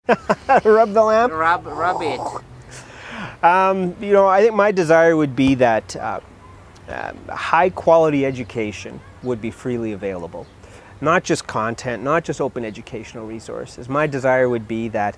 Rub the lamp? Rub it. I think my desire would be that high quality education would be freely available. Not just content, not just open educational resources. My desire would be that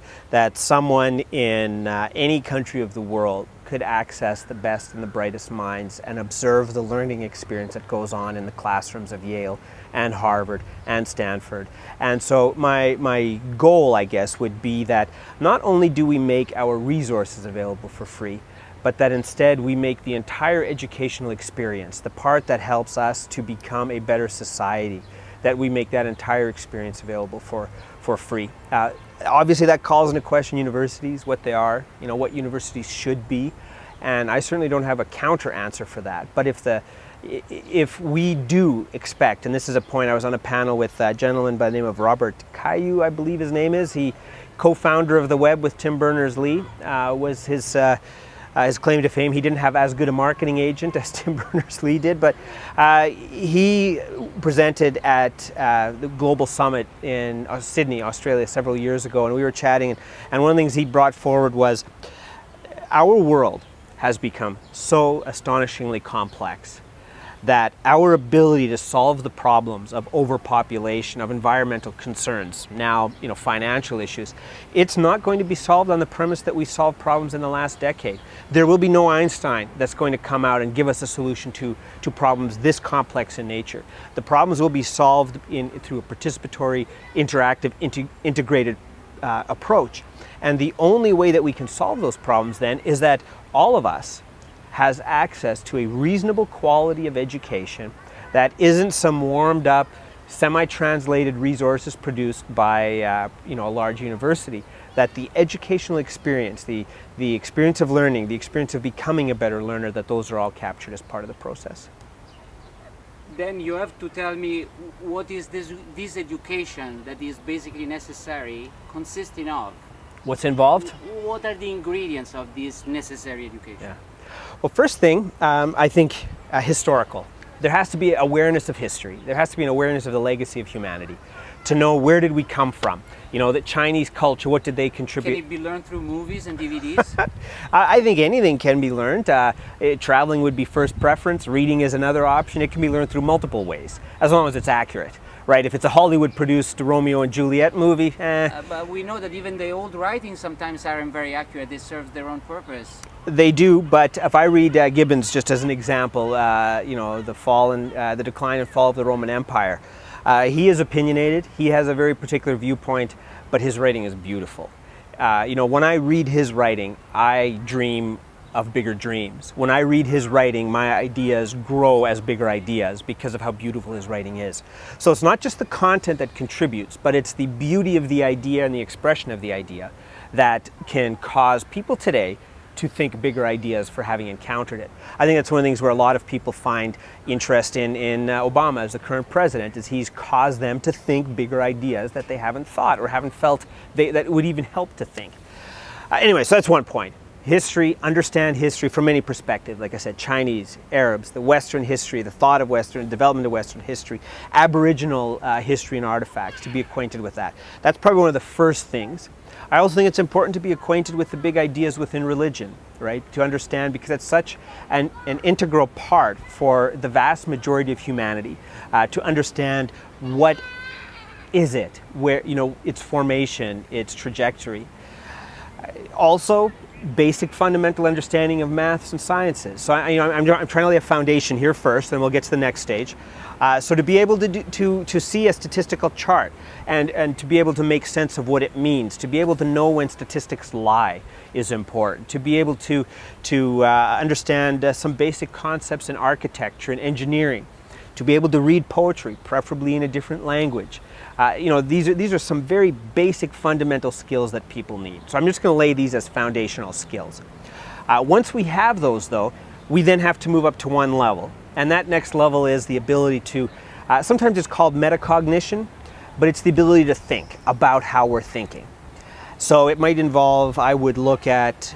someone in any country of the world could access the best and the brightest minds and observe the learning experience that goes on in the classrooms of Yale and Harvard and Stanford. And so my goal, I guess, would be that not only do we make our resources available for free, but that instead we make the entire educational experience, the part that helps us to become a better society, that we make that entire experience available for free. Obviously that calls into question universities, what they are, what universities should be, and I certainly don't have a counter answer for that. But if we do expect, and this is a point, I was on a panel with a gentleman by the name of Robert Caillou, I believe his name is. He co-founder of the web with Tim Berners-Lee, was his claim to fame. He didn't have as good a marketing agent as Tim Berners-Lee did, but he presented at the Global Summit in Sydney, Australia several years ago, and we were chatting, and one of the things he brought forward was our world has become so astonishingly complex that our ability to solve the problems of overpopulation, of environmental concerns, now financial issues, it's not going to be solved on the premise that we solved problems in the last decade. There will be no Einstein that's going to come out and give us a solution to problems this complex in nature. The problems will be solved through a participatory, interactive, integrated approach. And the only way that we can solve those problems then is that all of us has access to a reasonable quality of education that isn't some warmed up, semi-translated resources produced by a large university. That the educational experience, the experience of learning, the experience of becoming a better learner, that those are all captured as part of the process. Then you have to tell me, what is this education that is basically necessary consisting of? What's involved? What are the ingredients of this necessary education? Yeah. Well, first thing, I think historical. There has to be awareness of history. There has to be an awareness of the legacy of humanity. To know where did we come from? The Chinese culture, what did they contribute? Can it be learned through movies and DVDs? I think anything can be learned. Traveling would be first preference. Reading is another option. It can be learned through multiple ways, as long as it's accurate. Right, if it's a Hollywood-produced Romeo and Juliet movie, but we know that even the old writings sometimes aren't very accurate. They serve their own purpose. They do, but if I read Gibbon's just as an example, the decline and fall of the Roman Empire, he is opinionated. He has a very particular viewpoint, but his writing is beautiful. When I read his writing, I dream of bigger dreams. When I read his writing, my ideas grow as bigger ideas because of how beautiful his writing is. So it's not just the content that contributes, but it's the beauty of the idea and the expression of the idea that can cause people today to think bigger ideas for having encountered it. I think that's one of the things where a lot of people find interest in Obama as the current president, is he's caused them to think bigger ideas that they haven't thought or haven't felt that would even help to think. Anyway, so that's one point. History, understand history from any perspective. Like I said, Chinese, Arabs, the Western history, the thought of Western, development of Western history, Aboriginal history and artifacts, to be acquainted with that. That's probably one of the first things. I also think it's important to be acquainted with the big ideas within religion, right? To understand, because it's such an integral part for the vast majority of humanity, to understand what is it, where, its formation, its trajectory. Also, basic fundamental understanding of maths and sciences. So I'm trying to lay a foundation here first, then we'll get to the next stage. So to be able to see a statistical chart and to be able to make sense of what it means, to be able to know when statistics lie is important. To be able to understand some basic concepts in architecture and engineering. To be able to read poetry, preferably in a different language. These are some very basic fundamental skills that people need. So I'm just going to lay these as foundational skills. Once we have those, though, we then have to move up to one level. And that next level is the ability to, sometimes it's called metacognition, but it's the ability to think about how we're thinking. So it might involve, I would look at,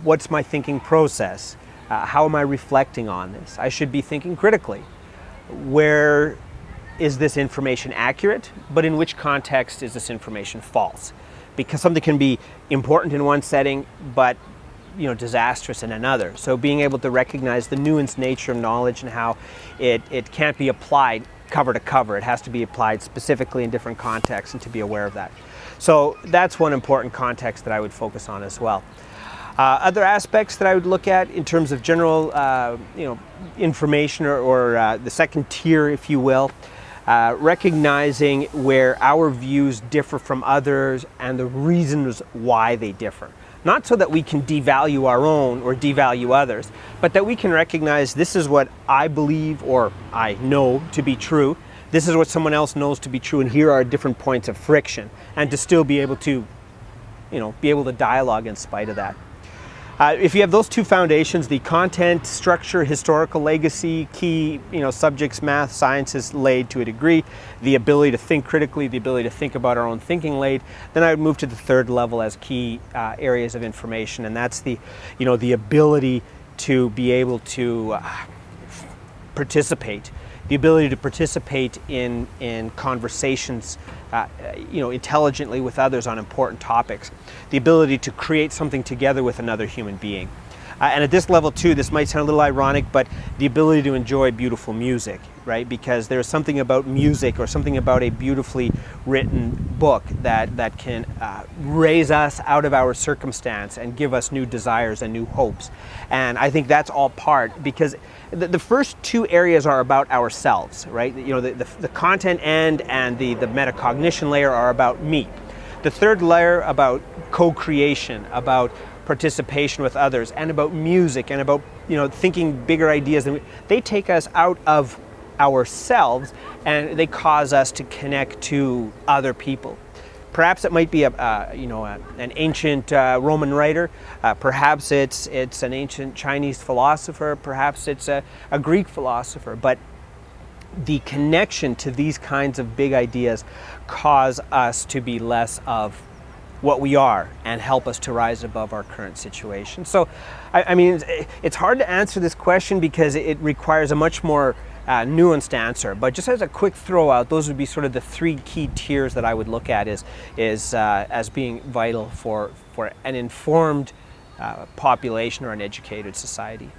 what's my thinking process? How am I reflecting on this? I should be thinking critically. Where is this information accurate, but in which context is this information false? because something can be important in one setting, but disastrous in another. So being able to recognize the nuanced nature of knowledge and how it can't be applied cover to cover. It has to be applied specifically in different contexts, and to be aware of that. So that's one important context that I would focus on as well. Other aspects that I would look at in terms of general information or the second tier, if you will, recognizing where our views differ from others and the reasons why they differ. Not so that we can devalue our own or devalue others, but that we can recognize this is what I believe or I know to be true. This is what someone else knows to be true, and here are different points of friction, and to still be able to, dialogue in spite of that. If you have those two foundations, the content, structure, historical legacy, key subjects, math, science is laid to a degree, the ability to think critically, the ability to think about our own thinking laid, then I would move to the third level as key areas of information, and that's the ability to be able to participate. The ability to participate in conversations intelligently with others on important topics. The ability to create something together with another human being. And at this level too, this might sound a little ironic, but the ability to enjoy beautiful music, right? Because there's something about music or something about a beautifully written book that can raise us out of our circumstance and give us new desires and new hopes. And I think that's all part, because the first two areas are about ourselves, right? The content end and the metacognition layer are about me. The third layer about co-creation, about participation with others, and about music, and about thinking bigger ideas. They take us out of ourselves, and they cause us to connect to other people. Perhaps it might be an ancient Roman writer. Perhaps it's an ancient Chinese philosopher. Perhaps it's a Greek philosopher. But the connection to these kinds of big ideas cause us to be less of what we are and help us to rise above our current situation. So, it's hard to answer this question because it requires a much more nuanced answer. But just as a quick throw out, those would be sort of the three key tiers that I would look at as being vital for an informed population or an educated society.